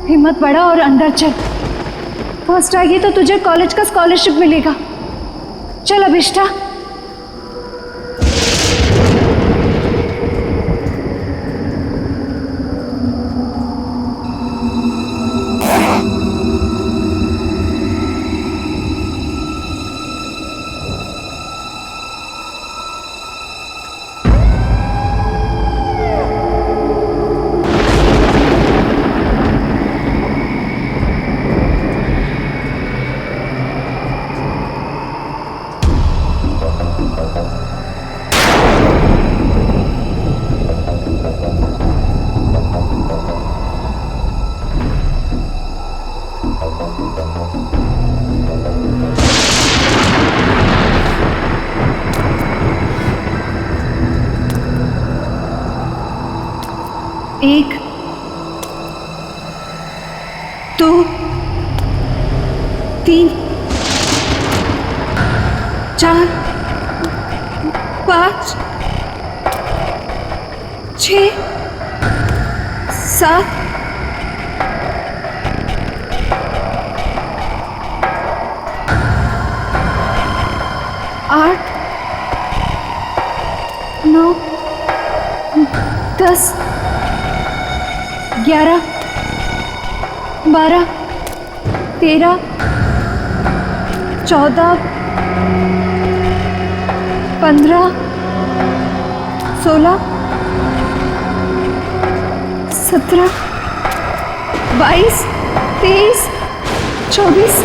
हिम्मत बढ़ा और अंदर चल। फर्स्ट आ गई तो तुझे कॉलेज का स्कॉलरशिप मिलेगा। चल अभिष्टा। एक, दो, तीन, चार, पाँच, 6, 7, 8, 9, 10, 11, 12, 13, 14, 15, 16, 17, 22, 23, 24,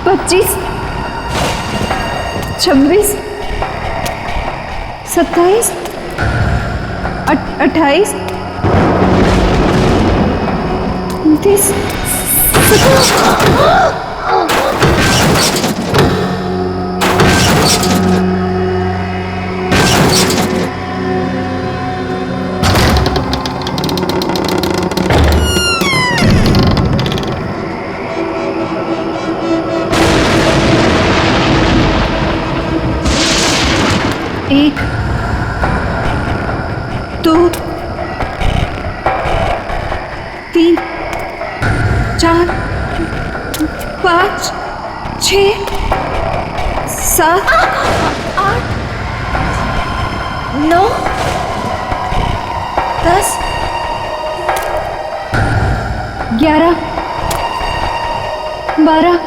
25, 26, 27, 28, 29, 1, 2, 3, 4, 5, 6, 7, 8, 9, 10, 11, 12,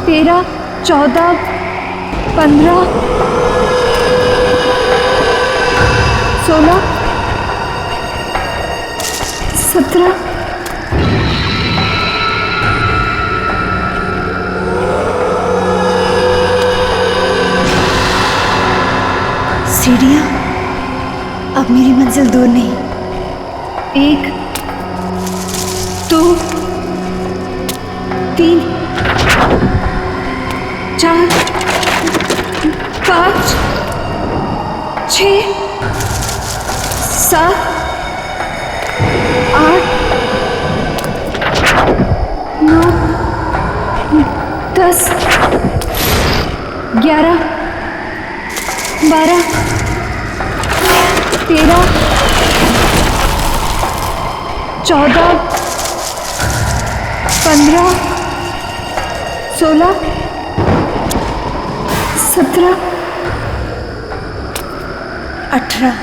13, 14, 15, 16, 17, सीढ़ियाँ, अब मेरी मंजिल दूर नहीं। 1, 2, 3, 4, 5, 6, 7, 8, 9, 10, 11, 12, 13, 14, 15, 16, 17, 18।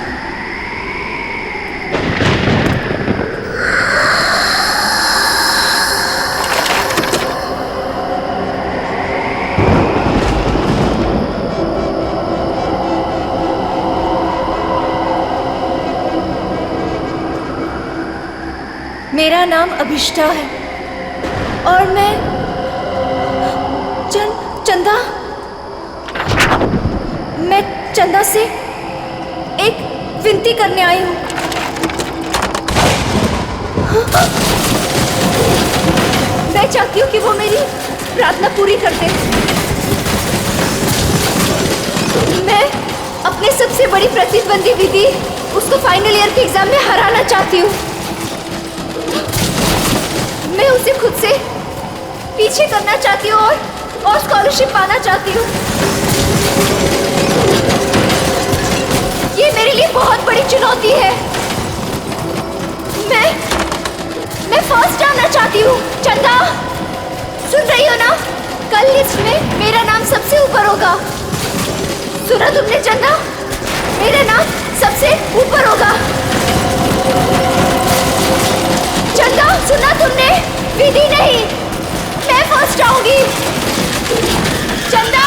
मेरा नाम अभिष्टा है और मैं चंदा मैं चंदा से एक विनती करने आई हूँ। मैं चाहती हूँ कि वो मेरी प्रार्थना पूरी कर दे। मैं अपने सबसे बड़ी प्रतिद्वंदी विधि उसको फाइनल ईयर के एग्जाम में हराना चाहती हूँ। मैं से खुद से पीछे करना चाहती हूँ और स्कॉलरशिप पाना चाहती हूँ। ये मेरे लिए बहुत बड़ी चुनौती है। मैं फर्स्ट आना चाहती हूँ। चंदा, सुन रही हो ना? कल लिस्ट में मेरा नाम सबसे ऊपर होगा। सुना तुमने चंदा? मेरा नाम सबसे ऊपर होगा। चंदा, सुना तुमने? विधि नहीं, मैं फर्स्ट आऊंगी। चंदा,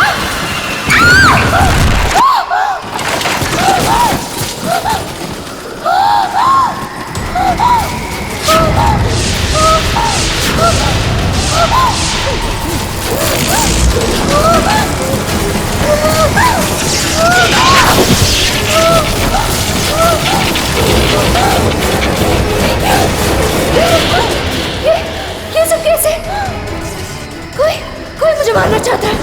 ये सब कैसे? कोई मुझे मारना चाहता है।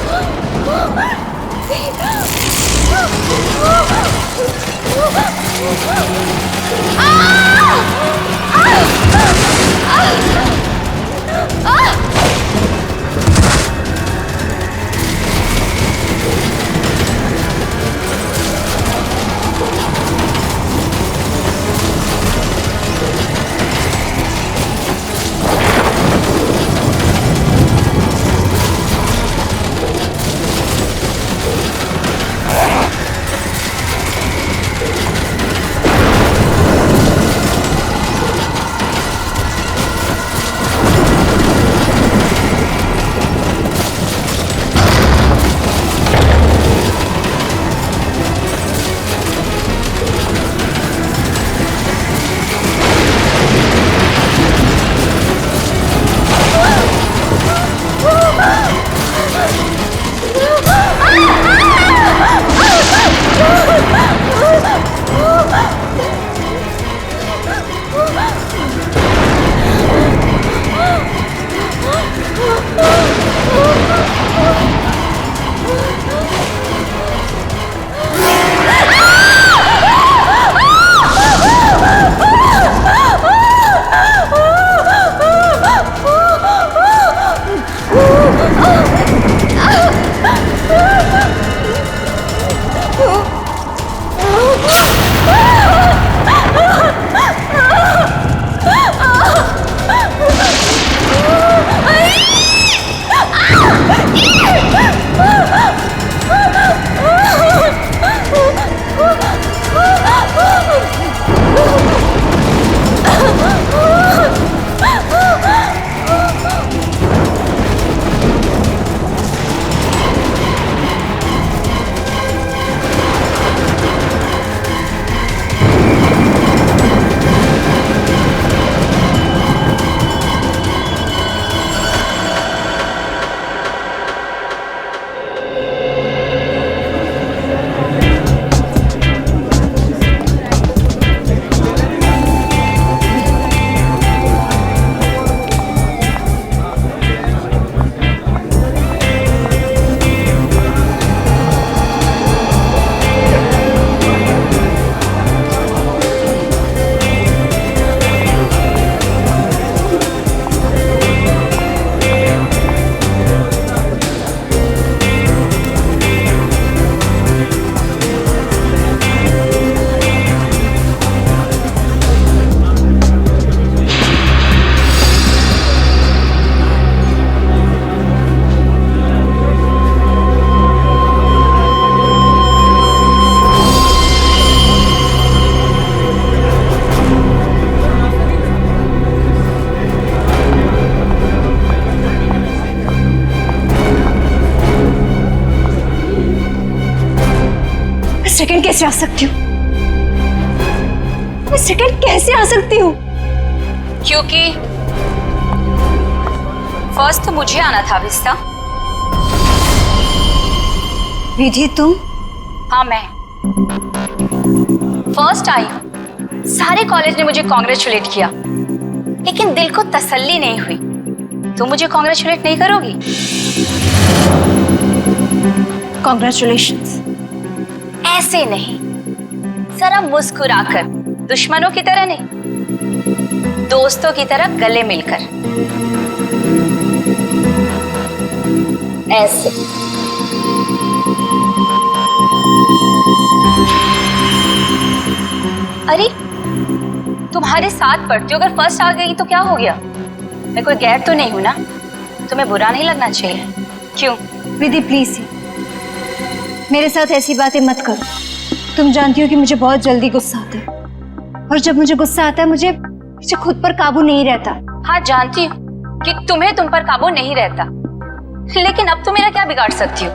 सेकंड कैसे आ सकती हूँ? मैं सेकंड कैसे आ सकती हूँ? क्योंकि फर्स्ट तो मुझे आना था विस्ता। विधि तुम? हाँ, मैं फर्स्ट आई हूँ। सारे कॉलेज ने मुझे कॉन्ग्रेचुलेट किया, लेकिन दिल को तसल्ली नहीं हुई। तुम मुझे कॉन्ग्रेचुलेट नहीं करोगी? कॉन्ग्रेचुलेशंस। ऐसे नहीं, जरा मुस्कुराकर, दुश्मनों की तरह नहीं, दोस्तों की तरह गले मिलकर। ऐसे। अरे तुम्हारे साथ पढ़ती हूँ, अगर फर्स्ट आ गई तो क्या हो गया? मैं कोई गैर तो नहीं हूं ना, तुम्हें बुरा नहीं लगना चाहिए। क्यों? विधि प्लीज मेरे साथ ऐसी बातें मत करो। तुम जानती हो कि मुझे बहुत जल्दी गुस्सा आता है, और जब मुझे गुस्सा आता है मुझे खुद पर काबू नहीं रहता। हाँ जानती हूँ कि तुम्हें तुम पर काबू नहीं रहता, लेकिन अब तुम मेरा क्या बिगाड़ सकती हो?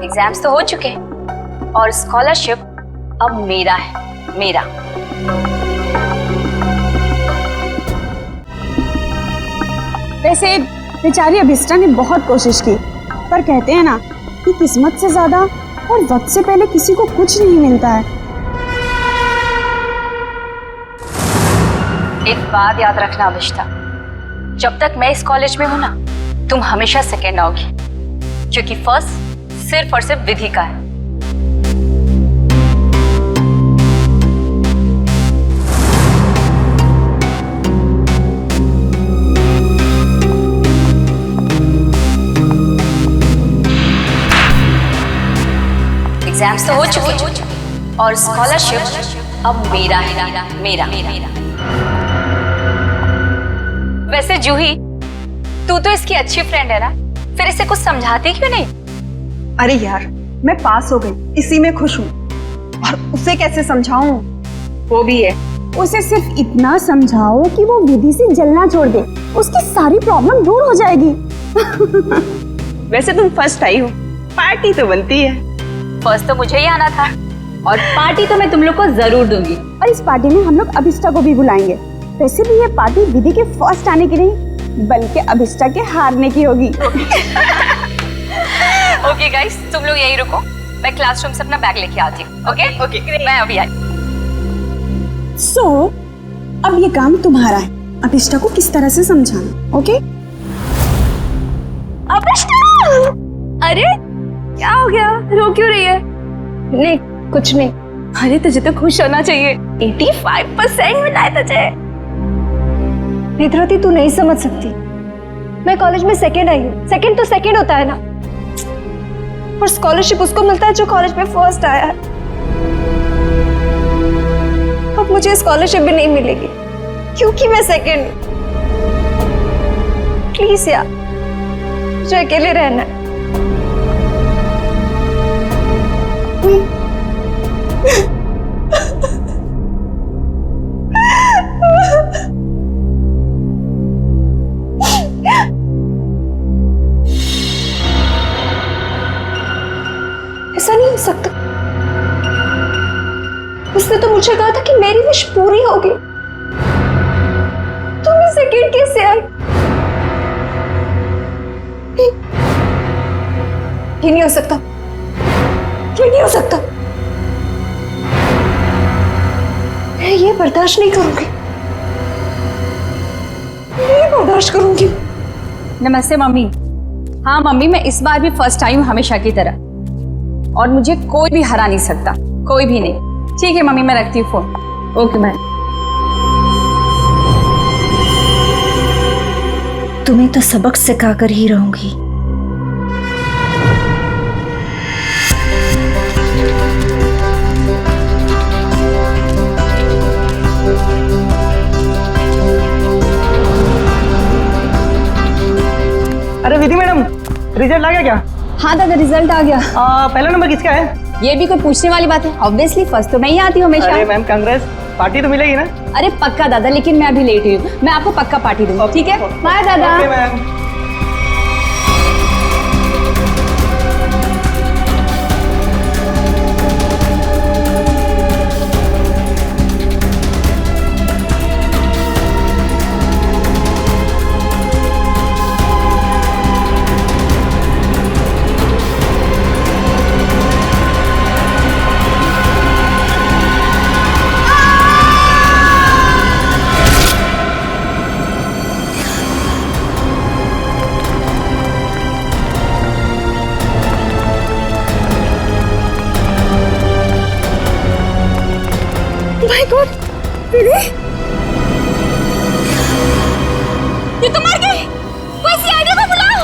एग्जाम्स तो हो चुके हैं और स्कॉलरशिप अब मेरा है, मेरा। वैसे बेचारी अभिष्टा ने बहुत कोशिश की, पर कहते हैं ना कि किस्मत से ज्यादा और वक्त से पहले किसी को कुछ नहीं मिलता है। एक बात याद रखना अभिष्टा, जब तक मैं इस कॉलेज में हूं ना, तुम हमेशा सेकेंड आओगी, क्योंकि फर्स्ट सिर्फ और सिर्फ विधि का है। एग्जाम्स तो हो चुके हैं और स्कॉलरशिप अब मेरा है, मेरा। वैसे जूही, तू तो इसकी अच्छी फ्रेंड है ना, फिर इसे कुछ समझाती क्यों नहीं? अरे यार, मैं पास हो गई, इसी में खुश हूँ, और उसे कैसे समझाऊं? वो भी है, उसे सिर्फ इतना समझाओ कि वो विधि से जलना छोड़ दे, उसकी सारी प्रॉब्लम दूर हो जाएगी। वैसे तुम फर्स्ट आई हो, पार्टी तो बनती है। फर्स्ट तो मुझे ही आना था, और पार्टी तो मैं तुम लोग को जरूर दूंगी। और इस पार्टी में हम लोग अभिष्टा को भी बुलाएंगे। वैसे भी ये पार्टी विधि के फर्स्ट आने की नहीं, बल्कि अभिष्टा के हारने की होगी। ओके गाइस, तुम लोग यहीं रुको, मैं क्लासरूम से अपना बैग लेके आती हूँ। ओके, मैं अभी आई। सो अब ये काम तुम्हारा है, अभिष्टा को किस तरह से समझाना। ओके? अभिष्टा! अरे क्या हो गया, रो क्यों रही है? नहीं कुछ नहीं। अरे तुझे तो खुश होना चाहिए, 85% मिला है तुझे। निधरती तू नहीं समझ सकती, मैं कॉलेज में सेकंड आई हूँ। सेकंड तो सेकंड होता है ना, और स्कॉलरशिप उसको मिलता है जो कॉलेज में फर्स्ट आया है। अब मुझे स्कॉलरशिप भी नहीं मिलेगी क्योंकि मैं सेकंड। प्लीज यार, मुझे अकेले रहना है। ऐसा नहीं हो सकता। उसने तो मुझे कहा था कि मेरी विश पूरी होगी। तुम इस सेकंड कैसे आई? ये नहीं हो सकता, ये नहीं हो सकता। मैं ये बर्दाश्त नहीं करूंगी, मैं बर्दाश्त करूंगी। नमस्ते मम्मी। हाँ मम्मी, मैं इस बार भी फर्स्ट आई हूँ हमेशा की तरह, और मुझे कोई भी हरा नहीं सकता, कोई भी नहीं। ठीक है मम्मी, मैं रखती हूँ फोन। Okay bye. तुम्हें तो सबक सिखा कर ही रहूंगी। अरे विधि मैडम, रिजल्ट आ गया क्या? हाँ दादा, रिजल्ट आ गया। पहला नंबर किसका है? ये भी कोई पूछने वाली बात है? ऑब्वियसली फर्स्ट तो मैं ही आती हूँ हमेशा। अरे मैम कांग्रेस, पार्टी तो मिलेगी ना? अरे पक्का दादा, लेकिन मैं अभी लेट हुई हूँ, मैं आपको पक्का पार्टी दूंगी। ठीक है, बाय दादा। Okay ma'am. माय गॉड, विधि, ये तो मर गई। कोई सीआईडी को बुलाओ।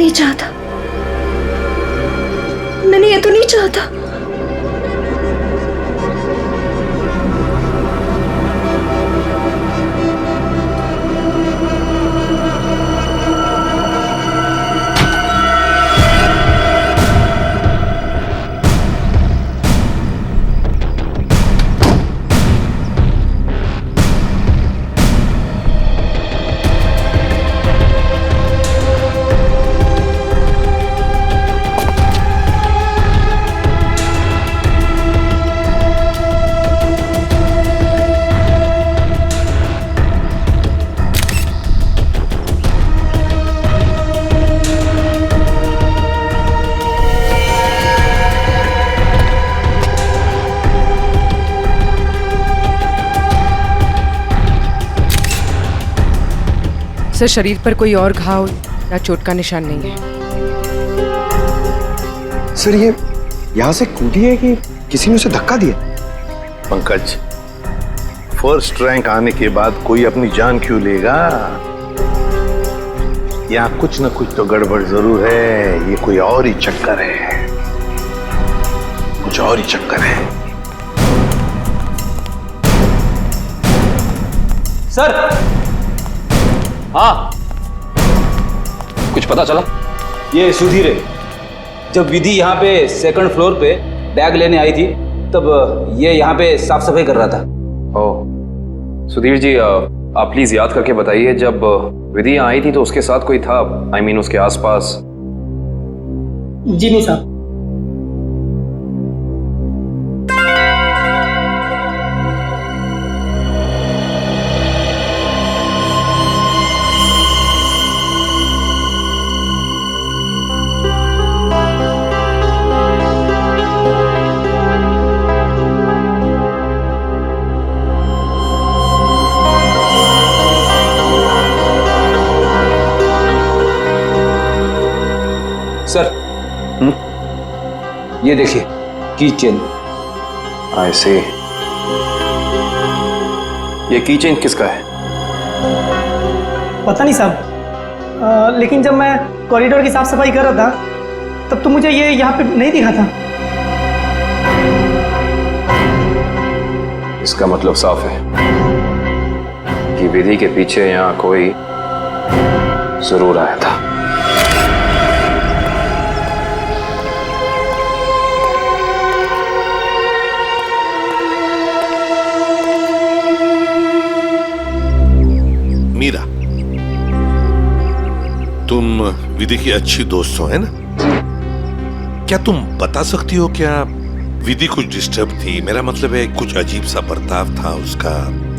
नहीं चाहता, मैंने ये तो नहीं चाहता। सर, शरीर पर कोई और घाव या चोट का निशान नहीं है। सर, ये यहाँ से कूदी है कि किसी ने उसे धक्का दिया? पंकज, फर्स्ट रैंक आने के बाद कोई अपनी जान क्यों लेगा? यहाँ कुछ न कुछ तो गड़बड़ जरूर है। ये कोई और ही चक्कर है, कुछ और ही चक्कर है। सर, हाँ, कुछ पता चला? ये सुधीर है। जब विधि यहाँ पे सेकंड फ्लोर पे बैग लेने आई थी तब ये यहाँ पे साफ सफाई कर रहा था। ओह, सुधीर जी, आप प्लीज याद करके बताइए, जब विधि यहाँ आई थी तो उसके साथ कोई था? I mean, उसके आसपास? जी नहीं साहब। सर, ये देखिए, की चेन। I see। ये की चेन किसका है? पता नहीं साहब, लेकिन जब मैं कॉरिडोर की साफ सफाई कर रहा था तब तो मुझे ये यहाँ पे नहीं दिखा था। इसका मतलब साफ है कि विधि के पीछे यहाँ कोई जरूर आया था। मीरा, तुम विधि की अच्छी दोस्त हो, है ना? क्या तुम बता सकती हो क्या विधि कुछ डिस्टर्ब थी? मेरा मतलब है, कुछ अजीब सा बर्ताव था उसका,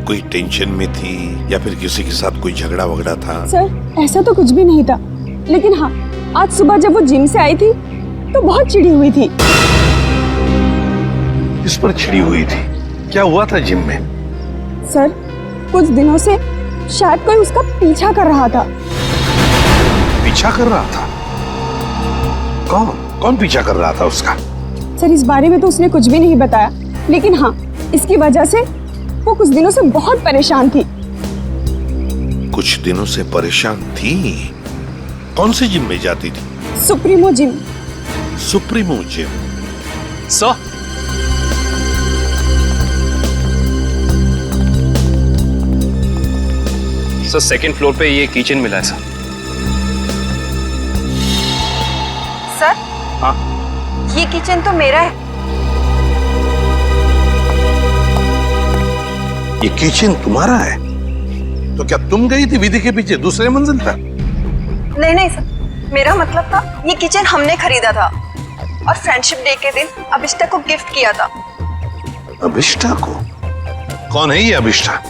कोई टेंशन में थी या फिर किसी के साथ कोई झगड़ा वगड़ा था? सर, ऐसा तो कुछ भी नहीं था, लेकिन हाँ, आज सुबह जब वो जिम से आई थी तो बहुत चिढ़ी हुई थी। इस पर चिढ़ी हुई थी? क्या हुआ था जिम में? सर, कुछ दिनों से शायद कोई उसका पीछा कर रहा था। पीछा कर रहा था? कौन पीछा कर रहा था उसका? सर, इस बारे में तो उसने कुछ भी नहीं बताया, लेकिन हाँ, इसकी वजह से वो कुछ दिनों से बहुत परेशान थी। कुछ दिनों से परेशान थी? कौन से जिम में जाती थी? Supremo gym. Supremo gym? Sir, second floor पे ये किचन मिला है सर। सर, हाँ, ये किचन तो मेरा है। ये किचन तुम्हारा है? तो क्या तुम गई थी विधि के पीछे दूसरे मंजिल पर? नहीं सर, मेरा मतलब था ये किचन हमने खरीदा था और फ्रेंडशिप डे के दिन अभिष्टा को गिफ्ट किया था। अभिष्टा को? कौन है ये अभिष्टा?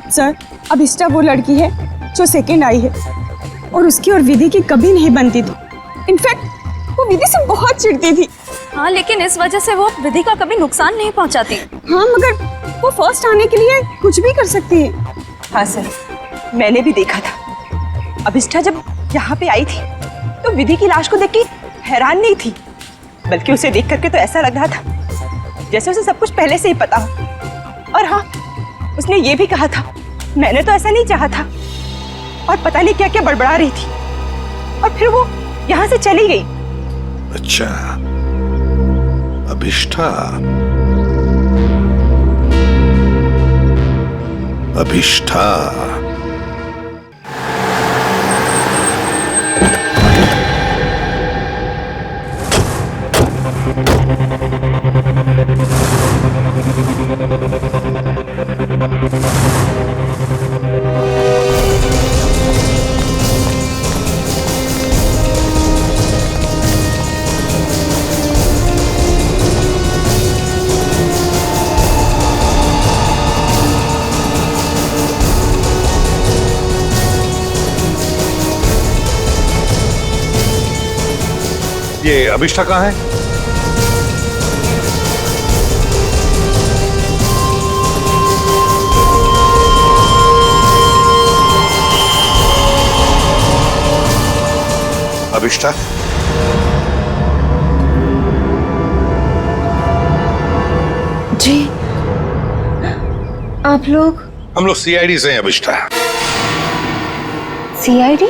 सर, अभिष्टा वो लड़की है जो सेकंड आई है और उसकी और विधि की कभी नहीं बनती थी। इनफैक्ट वो विधि से बहुत चिढ़ती थी। हाँ, लेकिन इस वजह से वो विधि का कभी नुकसान नहीं पहुंचाती। हाँ, मगर वो फर्स्ट आने के लिए कुछ भी कर सकती है। हाँ सर, मैंने भी देखा था। अभिष्टा जब यहाँ पे आई थी तो विधि की लाश को देख के हैरान नहीं थी, बल्कि उसे देख करके तो ऐसा लग रहा था जैसे उसे सब कुछ पहले से ही पता हो। और हाँ, उसने ये भी कहा था, मैंने तो ऐसा नहीं चाहा था, और पता नहीं क्या क्या बड़बड़ा रही थी। और फिर वो यहाँ से चली गई। अच्छा, अभिष्ठा। अभिष्ठा। ये अभिष्ठा कहाँ है? अभिष्ठा, जी आप लोग? हम लोग सीआईडी से हैं अभिष्ठा। सीआईडी?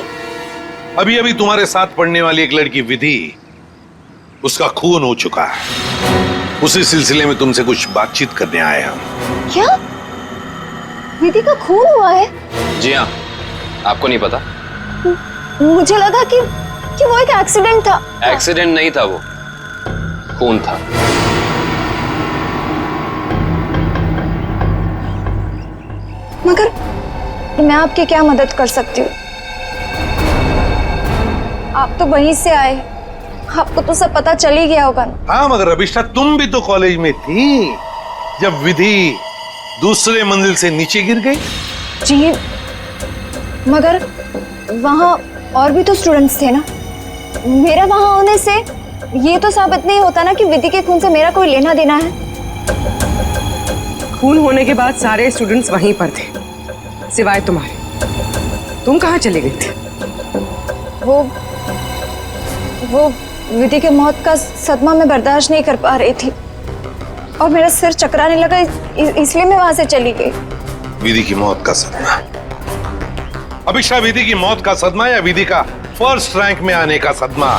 अभी अभी तुम्हारे साथ पढ़ने वाली एक लड़की विधि, उसका खून हो चुका है। उसी सिलसिले में तुमसे कुछ बातचीत करने आए हम। क्या विधि का खून हुआ है? जी हाँ, आपको नहीं पता? मुझे लगा कि वो एक एक्सीडेंट था। एक्सीडेंट नहीं था, वो खून था। मगर मैं आपकी क्या मदद कर सकती हूँ? आप तो वहीं से आए, आपको तो सब पता चल ही गया होगा ना। हाँ, मगर अभिष्ठा तुम भी तो कॉलेज में थी जब विधि दूसरे मंजिल से नीचे गिर गई। जी, मगर वहाँ और भी तो स्टूडेंट्स थे ना। मेरा वहाँ होने से ये तो साबित नहीं होता ना कि विधि के खून से मेरा कोई लेना देना है। खून होने के बाद सारे स्टूडेंट्स वहीं पर थे, सिवाय तुम्हारे। तुम कहाँ चले गए थे? वो विधि के मौत का सदमा मैं बर्दाश्त नहीं कर पा रही थी और मेरा सिर चकराने लगा, इसलिए मैं वहां से चली गई। विधि की मौत का सदमा? अभिष्ठा, विधि की मौत का सदमा या विधि का फर्स्ट रैंक में आने का सदमा?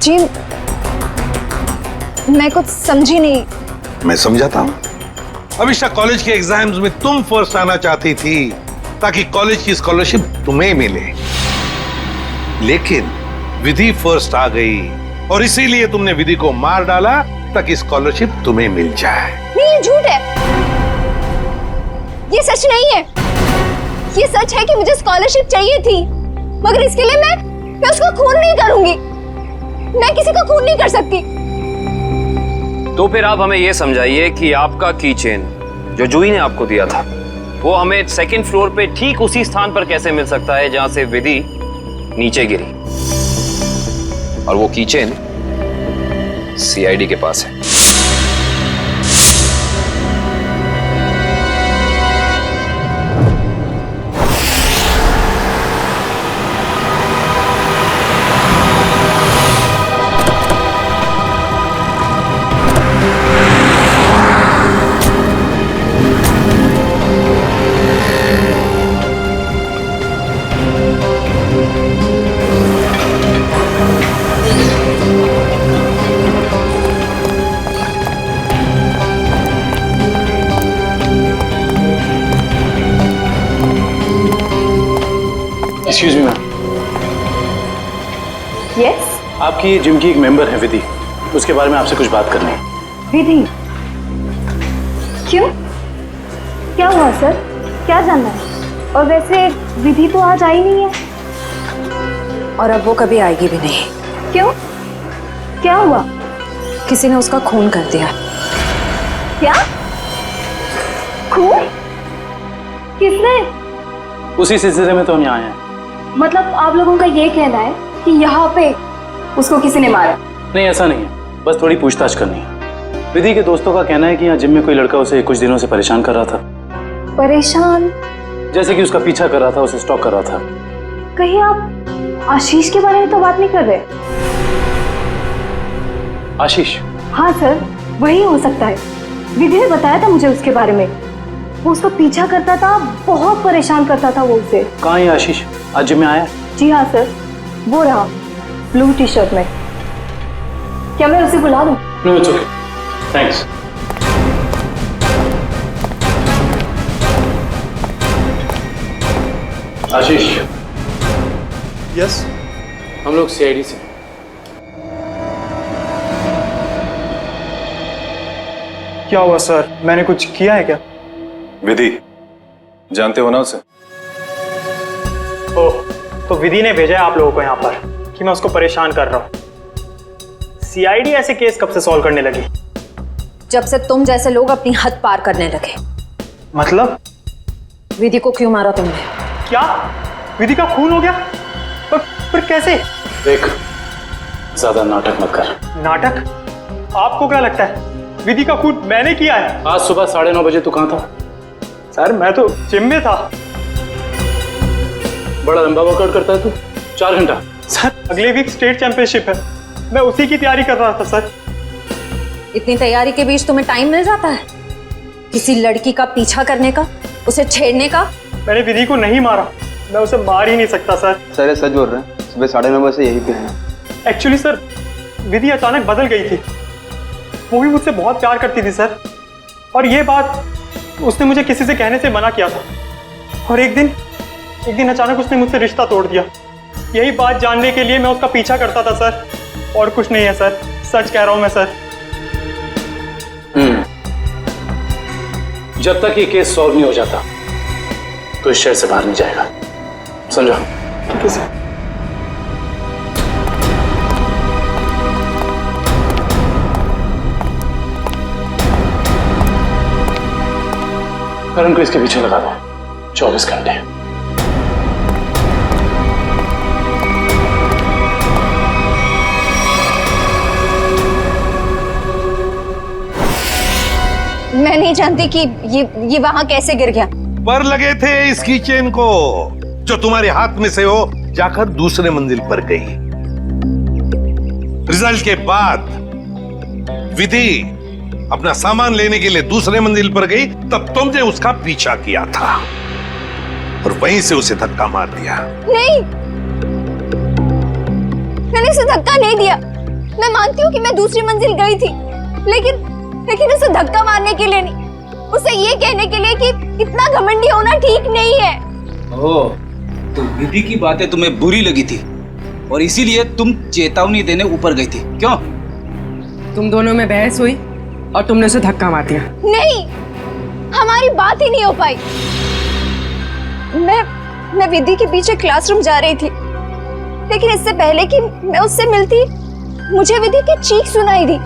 जी, मैं कुछ समझी नहीं। मैं समझाता हूँ। अभिष्ठा, कॉलेज के एग्जाम्स में तुम फर्स्ट आना चाहती थी ताकि कॉलेज की स्कॉलरशिप तुम्हें मिले, लेकिन विधि फर्स्ट आ गई और इसीलिए तुमने विधि को मार डाला ताकि स्कॉलरशिप तुम्हें मिल जाए। नहीं, ये झूठ है, ये सच नहीं है। ये सच है कि मुझे स्कॉलरशिप चाहिए थी, मगर इसके लिए मैं उसका खून नहीं करूंगी। मैं किसी का खून नहीं कर सकती। तो फिर आप हमें यह समझाइए कि आपका की चेन जो जूही ने आपको दिया था वो हमें सेकंड फ्लोर पे ठीक उसी स्थान पर कैसे मिल सकता है जहां से विधि नीचे गिरी, और वो की चेन सीआईडी के पास है। Excuse me ma'am. यस, आपकी जिम की एक मेंबर है विधि, उसके बारे में आपसे कुछ बात करनी है। विधि? क्यों? क्या हुआ सर? क्या जानना है? और वैसे विधि तो आज आई नहीं है। और अब वो कभी आएगी भी नहीं। क्यों? क्या हुआ? किसी ने उसका खून कर दिया। क्या? खून? किसने? उसी सिलसिले में तो हम यहाँ आए हैं। मतलब आप लोगों का ये कहना है कि यहाँ पे उसको किसी ने मारा? नहीं, ऐसा नहीं है, बस थोड़ी पूछताछ करनी है। विधि के दोस्तों का कहना है कि यहाँ जिम में कोई लड़का उसे कुछ दिनों से परेशान कर रहा था। परेशान? जैसे कि उसका पीछा कर रहा था, उसे स्टॉक कर रहा था। कहीं आप आशीष के बारे में तो बात नहीं कर रहे? आशीष? हाँ सर, वही हो सकता है। विधि ने बताया था मुझे उसके बारे में। वो उसका पीछा करता था, बहुत परेशान करता था वो उसे। कहाँ है आशीष? आज जिम में आया? जी हाँ सर, वो रहा ब्लू टी शर्ट में। क्या मैं उसे बुला दूं? No it's okay, thanks. Ashish. Yes. हम लोग सीआईडी से। क्या हुआ सर, मैंने कुछ किया है क्या? विधि, जानते हो ना उसे? ओह, तो विधि ने भेजा है आप लोगों को यहाँ पर कि मैं उसको परेशान कर रहा हूँ। सीआईडी ऐसे केस कब से सॉल्व करने लगी? जब से तुम जैसे लोग अपनी हद पार करने लगे। मतलब? विधि को क्यों मारा तुमने? क्या विधि का खून हो गया? पर कैसे? देख, ज्यादा नाटक मत कर। नाटक? आपको क्या लगता है विधि का खून मैंने किया है? आज सुबह 9:30 बजे तू कहाँ था? सर मैं तो जिम में था। बड़ा लंबा वर्कआउट करता है तू, 4 घंटा। सर अगले वीक स्टेट चैंपियनशिप है, मैं उसी की तैयारी कर रहा था सर। इतनी तैयारी के बीच तुम्हें टाइम मिल जाता है किसी लड़की का पीछा करने का, उसे छेड़ने का? मैंने विधि को नहीं मारा, मैं उसे मार ही नहीं सकता सर। सर ये सच बोल रहे हैं, सुबह 9:30 बजे से यही पे हैं। एक्चुअली सर विधि अचानक बदल गई थी, वो भी मुझसे बहुत प्यार करती थी सर, और ये बात उसने मुझे किसी से कहने से मना किया था, और एक दिन अचानक उसने मुझसे रिश्ता तोड़ दिया। यही बात जानने के लिए मैं उसका पीछा करता था सर, और कुछ नहीं है सर, सच कह रहा हूं मैं सर। जब तक ये केस सॉल्व नहीं हो जाता तो इस शहर से बाहर नहीं जाएगा, समझो? ठीक है सर। करण को इसके पीछे लगा दो 24 घंटे। मैं नहीं जानती कि ये वहां कैसे गिर गया। पर लगे थे इस कीचेन को जो तुम्हारे हाथ में से हो जाकर दूसरे मंजिल पर गई। रिजल्ट के बाद विधि अपना सामान लेने के लिए दूसरे मंजिल पर गई, तब तुमने उसका पीछा किया था और वहीं से उसे धक्का मार दिया। नहीं, मैंने उसे धक्का नहीं दिया। मैं मानती हूँ कि मैं दूसरी मंजिल गई थी, लेकिन उसे धक्का मारने के लिए नहीं, उसे ये कहने के लिए कि इतना घमंडी होना ठीक नहीं है। ओह, तो विधि की बातें तुम्हें बुरी लगी थी और इसीलिए तुम चेतावनी देने ऊपर गई थी, क्यों? तुम दोनों में बहस हुई और तुमने उसे धक्का मार दिया। नहीं, हमारी बात ही नहीं हो पाई। मैं विधि के पीछे क्लासरूम जा रही थी, लेकिन इससे पहले कि मैं उससे मिलती मुझे विधि की चीख सुनाई दी,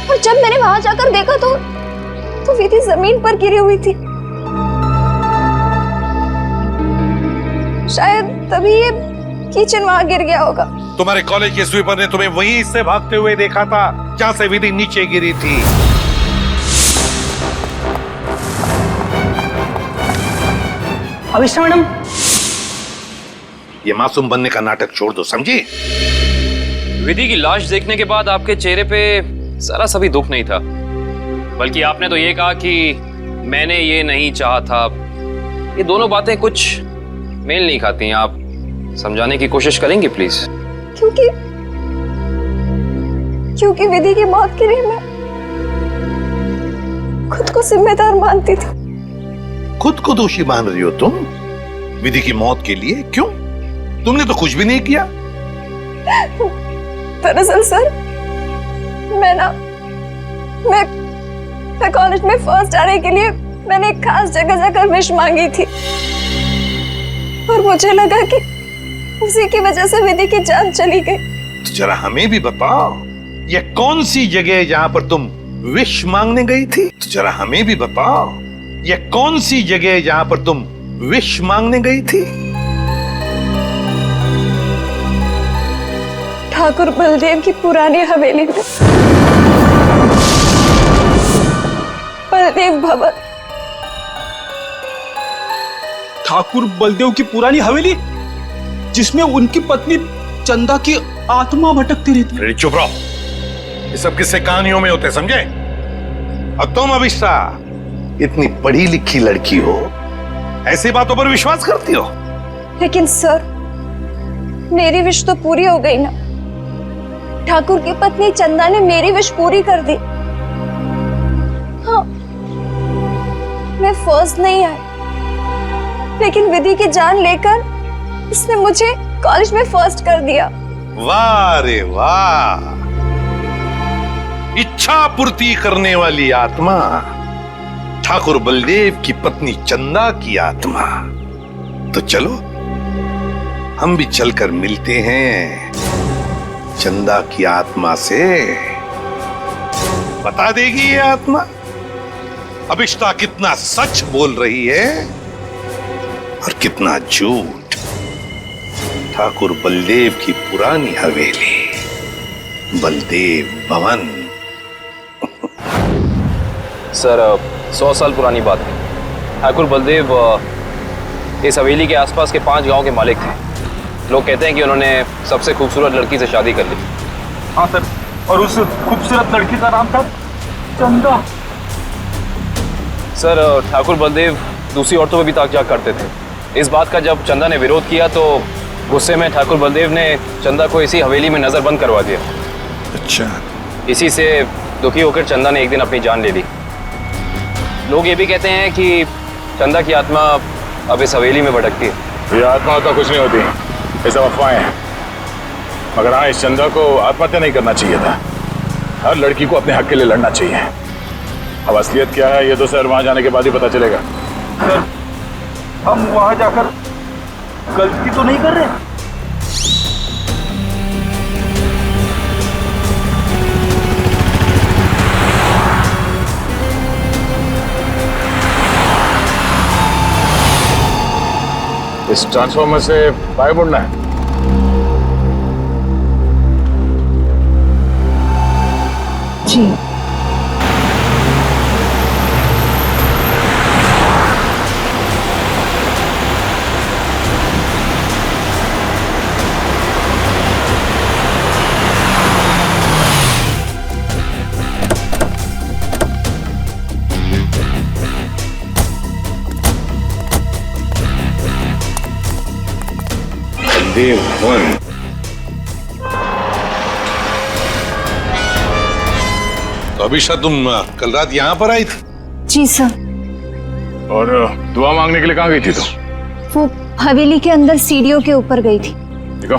और जब मैंने वहां जाकर देखा तो विधि जमीन पर गिरी हुई थी। शायद तभी ये किचन वहां गिर गया होगा। तुम्हारे कॉलेज के स्वीपर ने तुम्हें वहीं से भागते हुए देखा था जहां से विधि नीचे गिरी थी। अविष्टा मैडम, ये मासूम बनने का नाटक छोड़ दो, समझी? विधि की लाश देखने के बाद आपके चेहरे पे जरा सा भी दुख नहीं था, बल्कि आपने तो ये कहा कि मैंने ये नहीं चाहा था। ये दोनों बातें कुछ मेल नहीं खाती। आप समझाने की कोशिश करेंगी प्लीज? क्योंकि विधि की मौत के लिए मैं खुद को जिम्मेदार मानती थी। खुद को दोषी मान रही हो तुम विधि की मौत के लिए? क्यों? तुमने तो कुछ भी नहीं किया। दरअसल सर, मैं कॉलेज में फर्स्ट आने के लिए मैंने एक खास जगह जाकर विश मांगी थी, और मुझे लगा कि उसी की वजह से विधि की जान चली गई। तो जरा हमें भी बताओ, ये कौन सी जगह जहां पर तुम विश मांगने गई थी? तो जरा हमें भी बताओ, ये कौन सी जगह जहां पर तुम विश मांगने गई थी? ठाकुर बलदेव की पुरानी हवेली में, बलदेव भवन। ठाकुर बलदेव की पुरानी हवेली, जिसमें उनकी पत्नी चंदा की आत्मा भटकती रहती। अरे चुप रहो, ये सब किस्से कहानियों में होते, समझे? और तुम अविष्टा इतनी पढ़ी लिखी लड़की हो, ऐसी बातों पर विश्वास करती हो? लेकिन सर, मेरी विश तो पूरी हो गई ना। ठाकुर की पत्नी चंदा ने मेरी विश पूरी कर दी। हाँ, मैं फर्स्ट नहीं आई, लेकिन विधि की जान लेकर उसने मुझे कॉलेज में फर्स्ट कर दिया। वाह रे वाह, इच्छा पूर्ति करने वाली आत्मा, ठाकुर बलदेव की पत्नी चंदा की आत्मा। तो चलो हम भी चलकर मिलते हैं चंदा की आत्मा से। बता देगी ये आत्मा अभिष्टा कितना सच बोल रही है और कितना झूठ। ठाकुर बलदेव की पुरानी हवेली, बलदेव भवन। सर 100 साल पुरानी बात है। ठाकुर बलदेव इस हवेली के आसपास के 5 गांव के मालिक थे। लोग कहते हैं कि उन्होंने सबसे खूबसूरत लड़की से शादी कर ली। हाँ सर, और उस खूबसूरत लड़की का नाम था चंदा। सर ठाकुर बलदेव दूसरी औरतों पर भी ताक-झाक करते थे। इस बात का जब चंदा ने विरोध किया तो गुस्से में ठाकुर बलदेव ने चंदा को इसी हवेली में नजरबंद करवा दिया। अच्छा। इसी से दुखी होकर चंदा ने एक दिन अपनी जान ले ली। लोग ये भी कहते हैं कि चंदा की आत्मा अब इस हवेली में भटकती है। ये आत्मा तो कुछ नहीं होती, ये सब अफवाहें हैं। मगर हाँ, इस चंदा को आत्महत्या नहीं करना चाहिए था। हर लड़की को अपने हक के लिए लड़ना चाहिए। अब असलियत क्या है ये तो सर वहां जाने के बाद ही पता चलेगा। सर, हम वहां जाकर गलती तो नहीं कर रहे? इस ट्रांसफॉर्मर से बाहर मुड़ना है। जी। बलदेव भवन। तो अभिषा तुम कल रात यहाँ पर आई थी? जी सर। और दुआ मांगने के लिए कहाँ गई थी तुम? वो हवेली के अंदर सीढ़ियों के ऊपर गई थी। देखो,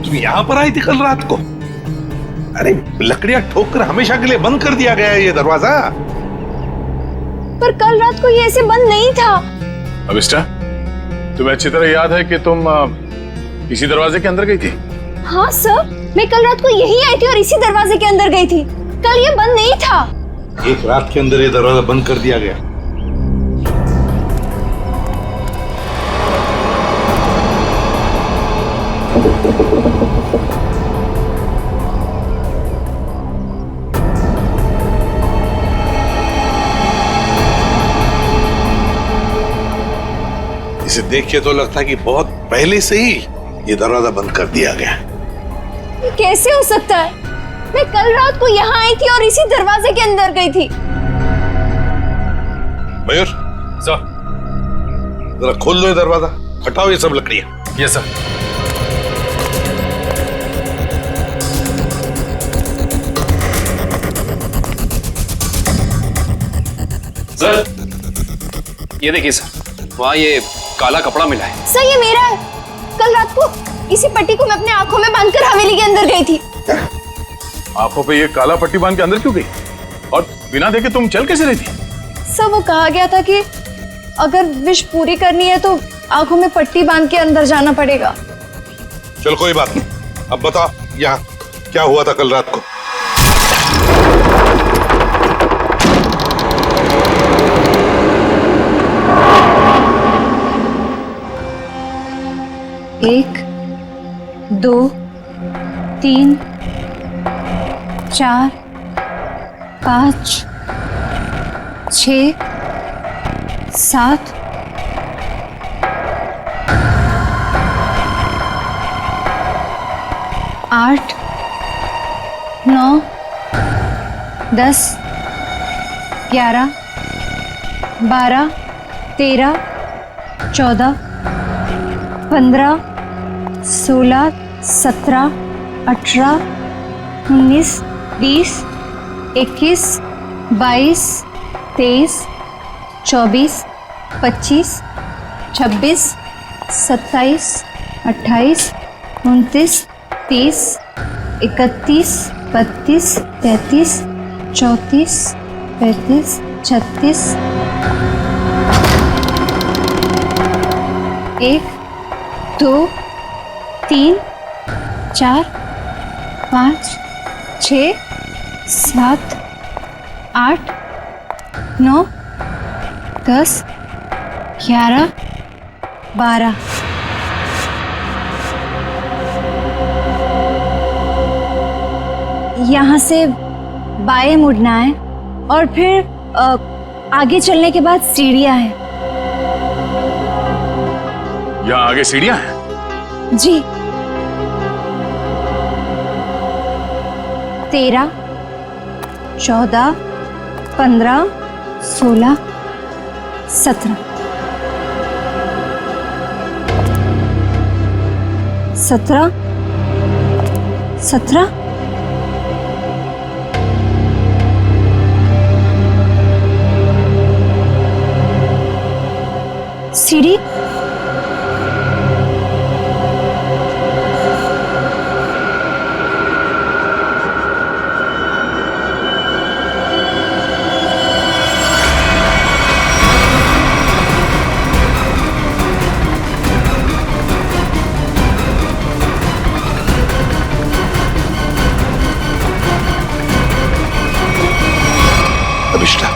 तुम यहाँ पर आई थी कल रात को? अरे लकड़ियां ठोक कर हमेशा के लिए बंद कर दिया गया है ये दरवाजा। पर कल रात को ये ऐसे बंद नहीं था। अभिष्टा, तुम्हें अच्छी तरह याद है कि तुम इसी दरवाजे के अंदर गई थी? हाँ सर, मैं कल रात को यही आई थी और इसी दरवाजे के अंदर गई थी। कल ये बंद नहीं था। एक रात के अंदर ये दरवाजा बंद कर दिया गया। इसे देख के तो लगता है कि बहुत पहले से ही ये दरवाजा बंद कर दिया गया। ये कैसे हो सकता है? मैं कल रात को यहाँ आई थी और इसी दरवाजे के अंदर गई थी। मयूर, सर, जरा खोल दो ये दरवाजा, हटाओ ये सब लकड़ियां। Yes sir. सर ये देखिए सर, वहाँ ये काला कपड़ा मिला है। सर ये मेरा है। कल रात को इसी पट्टी को मैं अपने आंखों में बांधकर हवेली के अंदर गई थी। आंखों पे ये काला पट्टी बांध के अंदर क्यों गई? और बिना देखे तुम चल कैसे रही थी? सर वो कहा गया था कि अगर विश पूरी करनी है तो आंखों में पट्टी बांध के अंदर जाना पड़ेगा। चल कोई बात नहीं, अब बता यहाँ क्या हुआ था कल रात को? एक, 2, 3, 4, 5, 6, 7। 8 9 10 11 12 13 14 15 16 17 18 19 20 21 22 23 24 25 26 27 28 29 30 31 32 33 34 35 36 1 2 3 4 5 6 7 8 9 10 11 12 यहाँ से बाएं मुड़ना है और फिर आगे चलने के बाद सीढ़ियाँ हैं। यहाँ आगे सीढ़ियाँ हैं? जी। 13 14 15 16 17 17 17 सीढ़ी अभिष्टा,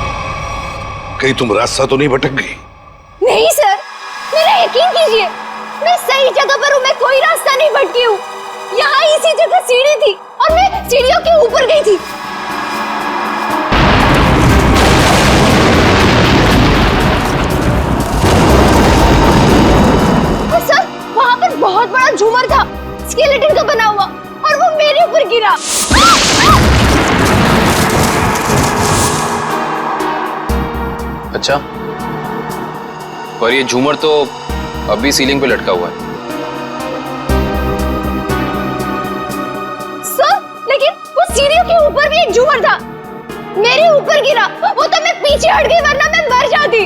कहीं तुम रास्ता तो नहीं भटक गई? नहीं सर, मेरा यकीन कीजिए, मैं सही जगह पर हूँ। मैं कोई रास्ता नहीं भटकी हूँ। यहाँ इसी जगह सीढ़ी थी और मैं सीढ़ियों के ऊपर गई थी। और सर, वहाँ पर बहुत बड़ा झूमर था, स्केलेटन का बना हुआ, और वो मेरे ऊपर गिरा। अच्छा, पर ये झूमर तो अभी सीलिंग पे लटका हुआ है। सर, लेकिन वो सीढ़ियों के ऊपर भी एक झूमर था, मेरे ऊपर गिरा। वो तो मैं पीछे हट गई, वरना मैं मर जाती।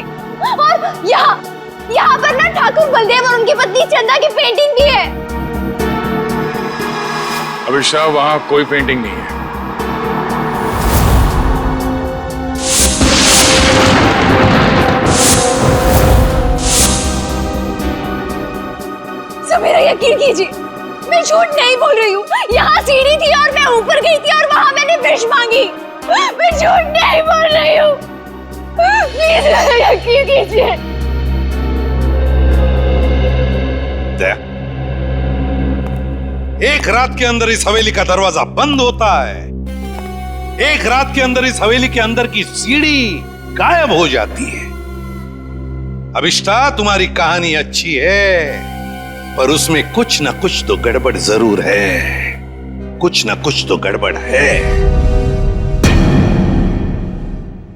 और यहाँ पर ना ठाकुर बलदेव और उनकी पत्नी चंदा की पेंटिंग भी है। अभिषा, वहाँ कोई पेंटिंग नहीं है। मेरा यकीन कीजिए, मैं झूठ नहीं बोल रही हूँ। यहाँ सीढ़ी थी और मैं ऊपर गई थी और वहाँ मैंने विश मांगी। मैं झूठ नहीं बोल रही हूँ, प्लीज मेरा यकीन कीजिए। एक रात के अंदर इस हवेली का दरवाजा बंद होता है, एक रात के अंदर इस हवेली के अंदर की सीढ़ी गायब हो जाती है। अभिष्टा, तुम्हारी कहानी अच्छी है, पर उसमें कुछ ना कुछ तो गड़बड़ जरूर है। कुछ ना कुछ तो गड़बड़ है।